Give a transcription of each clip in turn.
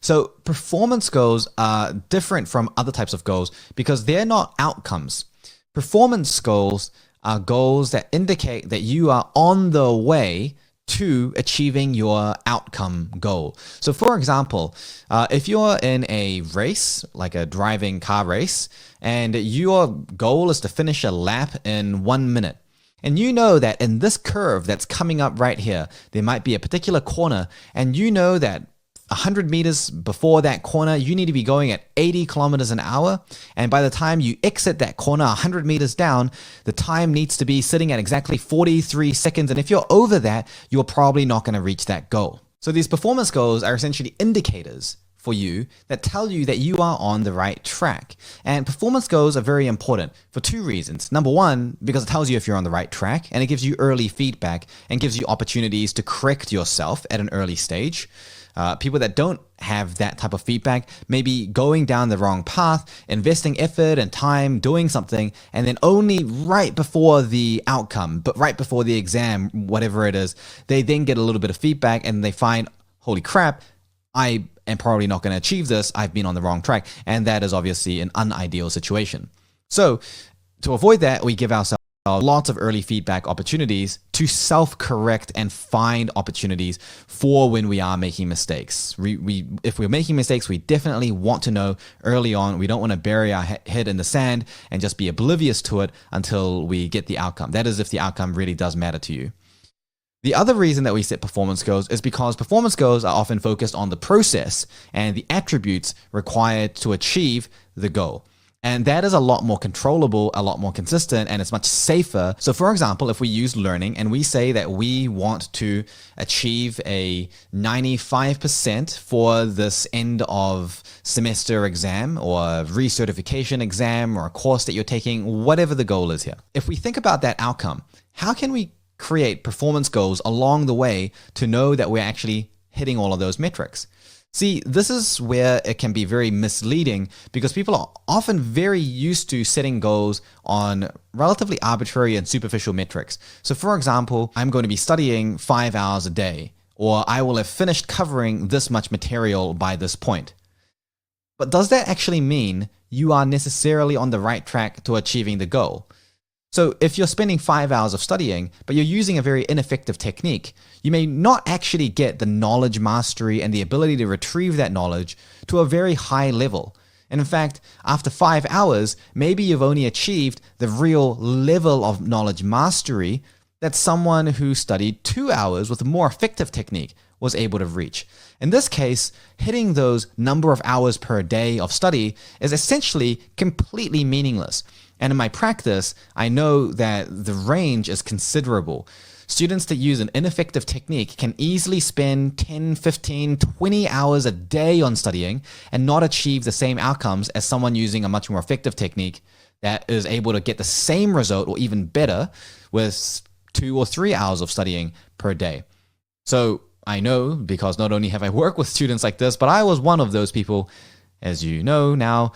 So performance goals are different from other types of goals because they're not outcomes. Performance goals are goals that indicate that you are on the way to achieving your outcome goal. So for example, if you're in a race, like a driving car race, and your goal is to finish a lap in 1 minute, and you know that in this curve that's coming up right here, there might be a particular corner, and you know that 100 meters before that corner, you need to be going at 80 kilometers an hour. And by the time you exit that corner 100 meters down, the time needs to be sitting at exactly 43 seconds. And if you're over that, you're probably not going to reach that goal. So these performance goals are essentially indicators for you that tell you that you are on the right track. And performance goals are very important for two reasons. Number one, because it tells you if you're on the right track, and it gives you early feedback and gives you opportunities to correct yourself at an early stage. People that don't have that type of feedback may be going down the wrong path, investing effort and time doing something, and then only right before the outcome, but right before the exam, whatever it is, they then get a little bit of feedback and they find, holy crap, I am probably not going to achieve this. I've been on the wrong track. And that is obviously an unideal situation. So to avoid that, we give ourselves lots of early feedback opportunities to self-correct and find opportunities for when we are making mistakes. If we're making mistakes, we definitely want to know early on. We don't want to bury our head in the sand and just be oblivious to it until we get the outcome. That is if the outcome really does matter to you. The other reason that we set performance goals is because performance goals are often focused on the process and the attributes required to achieve the goal. And that is a lot more controllable, a lot more consistent, and it's much safer. So for example, if we use learning and we say that we want to achieve a 95% for this end of semester exam or recertification exam or a course that you're taking, whatever the goal is here. If we think about that outcome, how can we create performance goals along the way to know that we're actually hitting all of those metrics? See, this is where it can be very misleading because people are often very used to setting goals on relatively arbitrary and superficial metrics. So for example, I'm going to be studying 5 hours a day, or I will have finished covering this much material by this point. But does that actually mean you are necessarily on the right track to achieving the goal? So if you're spending 5 hours of studying, but you're using a very ineffective technique, you may not actually get the knowledge mastery and the ability to retrieve that knowledge to a very high level. And in fact, after 5 hours, maybe you've only achieved the real level of knowledge mastery that someone who studied 2 hours with a more effective technique was able to reach. In this case, hitting those number of hours per day of study is essentially completely meaningless. And in my practice, I know that the range is considerable. Students that use an ineffective technique can easily spend 10, 15, 20 hours a day on studying and not achieve the same outcomes as someone using a much more effective technique that is able to get the same result or even better with 2 or 3 hours of studying per day. So I know because not only have I worked with students like this, but I was one of those people. As you know now,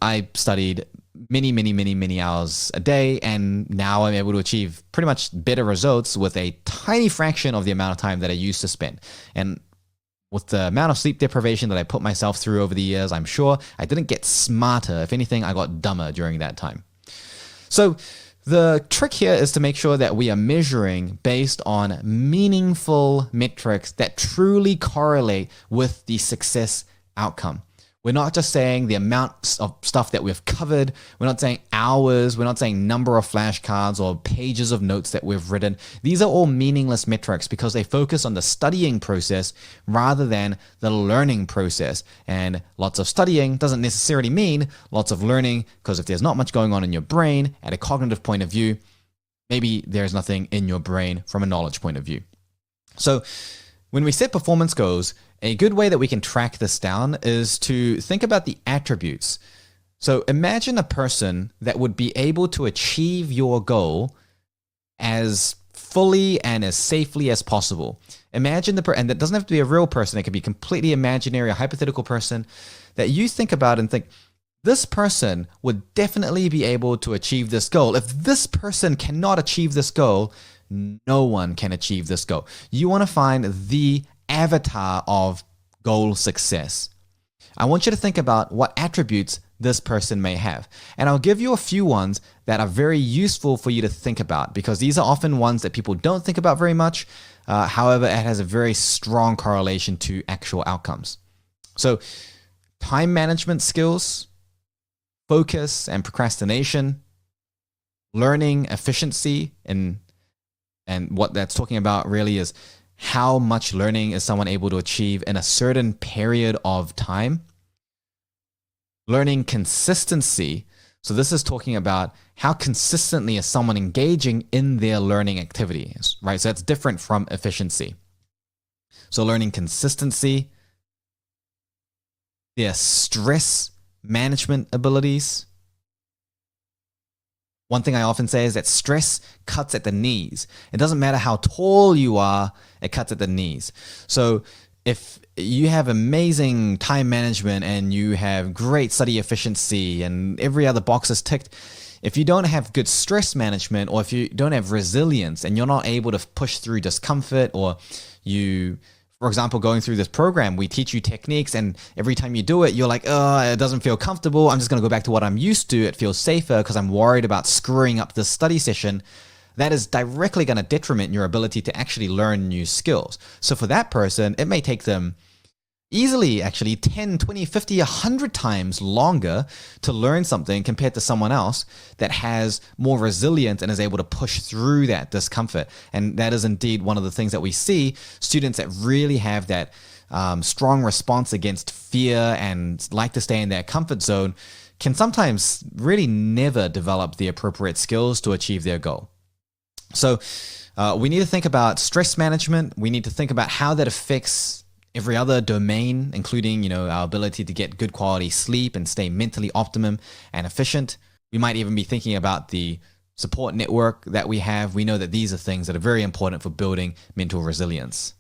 I studied many hours a day, and now I'm able to achieve pretty much better results with a tiny fraction of the amount of time that I used to spend. And with the amount of sleep deprivation that I put myself through over the years, I'm sure I didn't get smarter. If anything, I got dumber during that time. So the trick here is to make sure that we are measuring based on meaningful metrics that truly correlate with the success outcome. We're not just saying the amount of stuff that we've covered. We're not saying hours. We're not saying number of flashcards or pages of notes that we've written. These are all meaningless metrics because they focus on the studying process rather than the learning process. And lots of studying doesn't necessarily mean lots of learning, because if there's not much going on in your brain at a cognitive point of view, maybe there's nothing in your brain from a knowledge point of view. So when we set performance goals, a good way that we can track this down is to think about the attributes. So imagine a person that would be able to achieve your goal as fully and as safely as possible. Imagine and that doesn't have to be a real person. It can be completely imaginary, a hypothetical person that you think about and think, this person would definitely be able to achieve this goal. If this person cannot achieve this goal, no one can achieve this goal. You want to find the avatar of goal success. I want you to think about what attributes this person may have. And I'll give you a few ones that are very useful for you to think about, because these are often ones that people don't think about very much. However, it has a very strong correlation to actual outcomes. So, time management skills, focus and procrastination, learning efficiency, and what that's talking about really is how much learning is someone able to achieve in a certain period of time. Learning consistency. So this is talking about how consistently is someone engaging in their learning activities, right? So that's different from efficiency. So learning consistency, their stress management abilities. One thing I often say is that stress cuts at the knees. It doesn't matter how tall you are, it cuts at the knees. So if you have amazing time management and you have great study efficiency and every other box is ticked, if you don't have good stress management, or if you don't have resilience and you're not able to push through discomfort, or you, for example, going through this program, we teach you techniques, and every time you do it, you're like, oh, it doesn't feel comfortable. I'm just going to go back to what I'm used to. It feels safer because I'm worried about screwing up this study session. That is directly going to detriment your ability to actually learn new skills. So for that person, it may take them easily actually 10, 20, 50, 100 times longer to learn something compared to someone else that has more resilience and is able to push through that discomfort. And that is indeed one of the things that we see. Students that really have that strong response against fear and like to stay in their comfort zone can sometimes really never develop the appropriate skills to achieve their goal. So we need to think about stress management. We need to think about how that affects every other domain, including, our ability to get good quality sleep and stay mentally optimum and efficient. We might even be thinking about the support network that we have. We know that these are things that are very important for building mental resilience.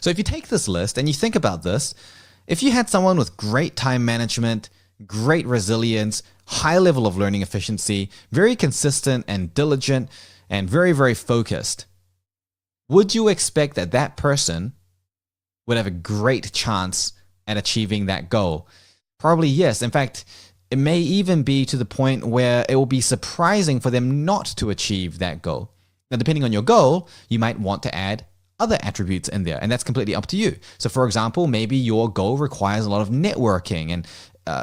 So if you take this list and you think about this, if you had someone with great time management, great resilience, high level of learning efficiency, very consistent and diligent, and very, very focused, would you expect that that person would have a great chance at achieving that goal? Probably yes. In fact, it may even be to the point where it will be surprising for them not to achieve that goal. Now, depending on your goal, you might want to add other attributes in there, and that's completely up to you. So for example, maybe your goal requires a lot of networking and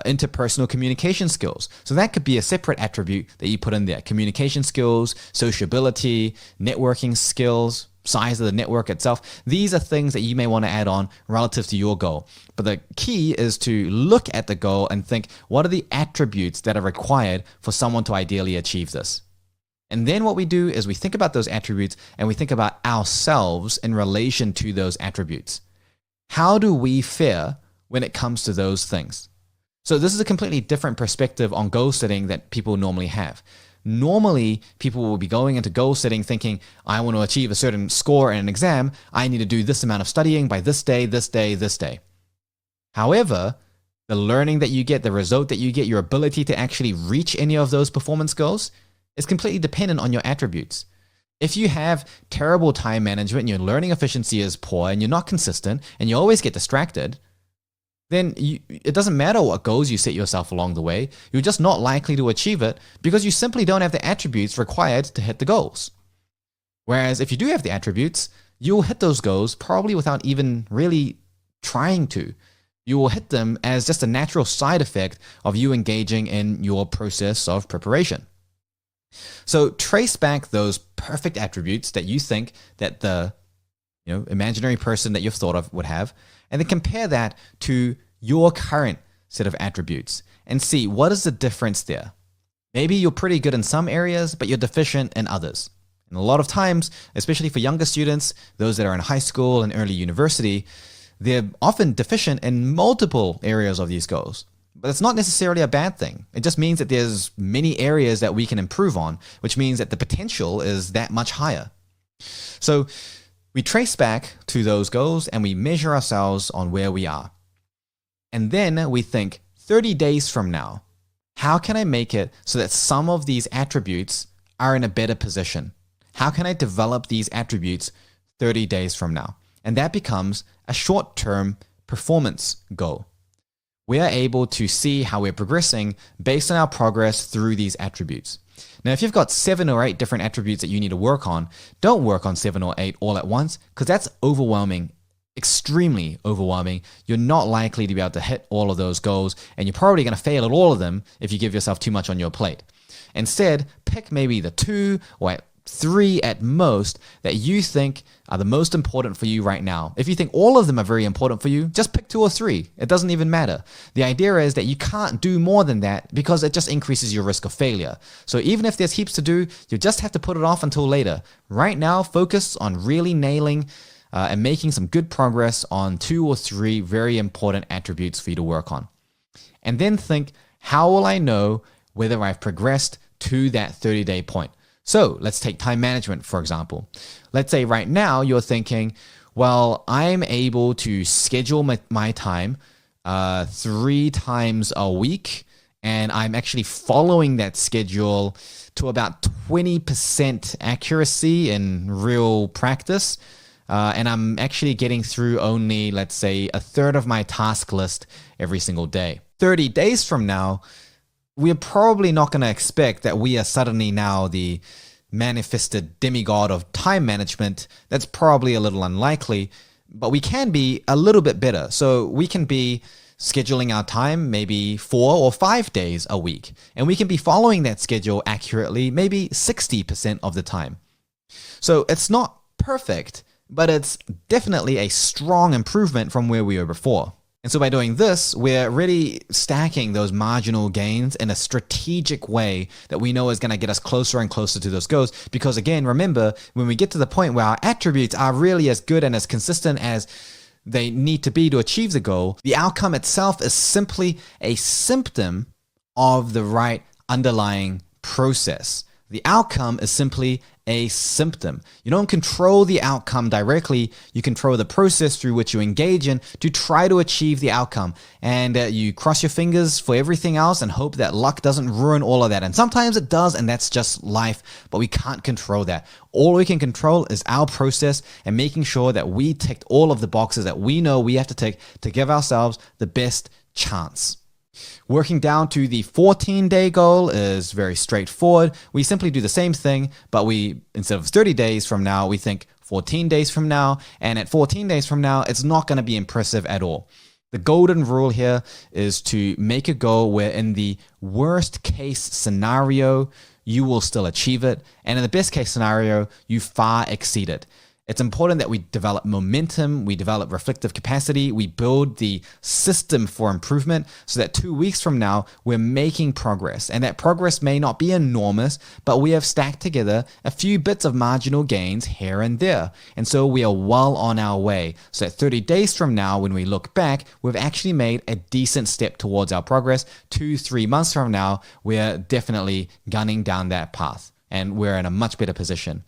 interpersonal communication skills. So that could be a separate attribute that you put in there. Communication skills, sociability, networking skills, size of the network itself. These are things that you may want to add on relative to your goal. But the key is to look at the goal and think, what are the attributes that are required for someone to ideally achieve this? And then what we do is we think about those attributes and we think about ourselves in relation to those attributes. How do we fare when it comes to those things? So this is a completely different perspective on goal setting that people normally have. Normally, people will be going into goal setting thinking, I want to achieve a certain score in an exam. I need to do this amount of studying by this day, this day, this day. However, the learning that you get, the result that you get, your ability to actually reach any of those performance goals is completely dependent on your attributes. If you have terrible time management and your learning efficiency is poor and you're not consistent and you always get distracted, then it doesn't matter what goals you set yourself along the way. You're just not likely to achieve it because you simply don't have the attributes required to hit the goals. Whereas if you do have the attributes, you'll hit those goals probably without even really trying to. You will hit them as just a natural side effect of you engaging in your process of preparation. So trace back those perfect attributes that you think that the imaginary person that you've thought of would have, and then compare that to your current set of attributes and see what is the difference there. Maybe you're pretty good in some areas, but you're deficient in others. And a lot of times, especially for younger students, those that are in high school and early university, they're often deficient in multiple areas of these goals. But it's not necessarily a bad thing. It just means that there's many areas that we can improve on, which means that the potential is that much higher. So we trace back to those goals and we measure ourselves on where we are. And then we think, 30 days from now, how can I make it so that some of these attributes are in a better position? How can I develop these attributes 30 days from now? And that becomes a short-term performance goal. we are able to see how we're progressing based on our progress through these attributes. Now, if you've got 7 or 8 different attributes that you need to work on, don't work on 7 or 8 all at once, because that's overwhelming, extremely overwhelming. You're not likely to be able to hit all of those goals, and you're probably going to fail at all of them if you give yourself too much on your plate. Instead, pick maybe the 2 or 3 at most that you think are the most important for you right now. If you think all of them are very important for you, just pick 2 or 3. It doesn't even matter. The idea is that you can't do more than that because it just increases your risk of failure. So even if there's heaps to do, you just have to put it off until later. Right now, focus on really nailing and making some good progress on 2 or 3 very important attributes for you to work on. And then think, how will I know whether I've progressed to that 30-day point? So let's take time management, for example. Let's say right now you're thinking, well, I'm able to schedule my time 3 times a week, and I'm actually following that schedule to about 20% accuracy in real practice. And I'm actually getting through only, let's say, a third of my task list every single day. 30 days from now, we're probably not going to expect that we are suddenly now the manifested demigod of time management. That's probably a little unlikely, but we can be a little bit better. So we can be scheduling our time maybe 4 or 5 days a week, and we can be following that schedule accurately maybe 60% of the time. So it's not perfect, but it's definitely a strong improvement from where we were before. And so by doing this, we're really stacking those marginal gains in a strategic way that we know is going to get us closer and closer to those goals. Because again, remember, when we get to the point where our attributes are really as good and as consistent as they need to be to achieve the goal, the outcome itself is simply a symptom of the right underlying process. The outcome is simply a symptom. You don't control the outcome directly. You control the process through which you engage in to try to achieve the outcome. And you cross your fingers for everything else and hope that luck doesn't ruin all of that. And sometimes it does, and that's just life, but we can't control that. All we can control is our process and making sure that we ticked all of the boxes that we know we have to tick to give ourselves the best chance. Working down to the 14-day goal is very straightforward. We simply do the same thing, but instead of 30 days from now, we think 14 days from now. And at 14 days from now, it's not going to be impressive at all. The golden rule here is to make a goal where in the worst case scenario, you will still achieve it. And in the best case scenario, you far exceed it. It's important that we develop momentum, we develop reflective capacity, we build the system for improvement so that 2 weeks from now, we're making progress. And that progress may not be enormous, but we have stacked together a few bits of marginal gains here and there. And so we are well on our way. So that 30 days from now, when we look back, we've actually made a decent step towards our progress. 2-3 months from now, we're definitely gunning down that path and we're in a much better position.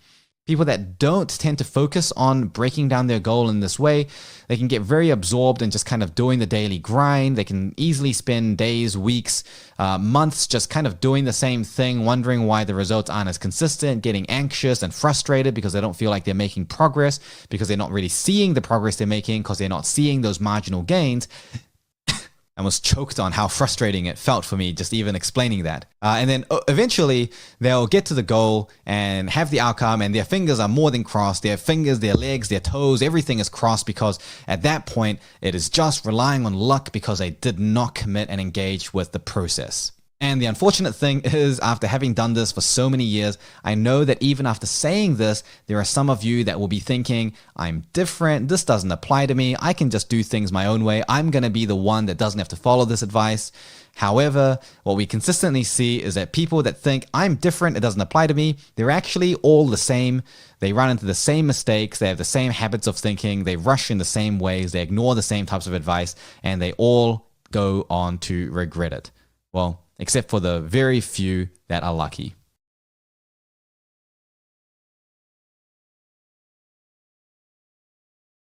People that don't tend to focus on breaking down their goal in this way, they can get very absorbed in just kind of doing the daily grind. They can easily spend days, weeks, months just kind of doing the same thing, wondering why the results aren't as consistent, getting anxious and frustrated because they don't feel like they're making progress, because they're not really seeing the progress they're making, because they're not seeing those marginal gains. I was choked on how frustrating it felt for me just even explaining that. And then eventually they'll get to the goal and have the outcome, and their fingers are more than crossed. Their fingers, their legs, their toes, everything is crossed, because at that point it is just relying on luck because they did not commit and engage with the process. And the unfortunate thing is, after having done this for so many years, I know that even after saying this, there are some of you that will be thinking, I'm different, this doesn't apply to me, I can just do things my own way, I'm going to be the one that doesn't have to follow this advice. However, what we consistently see is that people that think, I'm different, it doesn't apply to me, they're actually all the same. They run into the same mistakes, they have the same habits of thinking, they rush in the same ways, they ignore the same types of advice, and they all go on to regret it. Well, except for the very few that are lucky.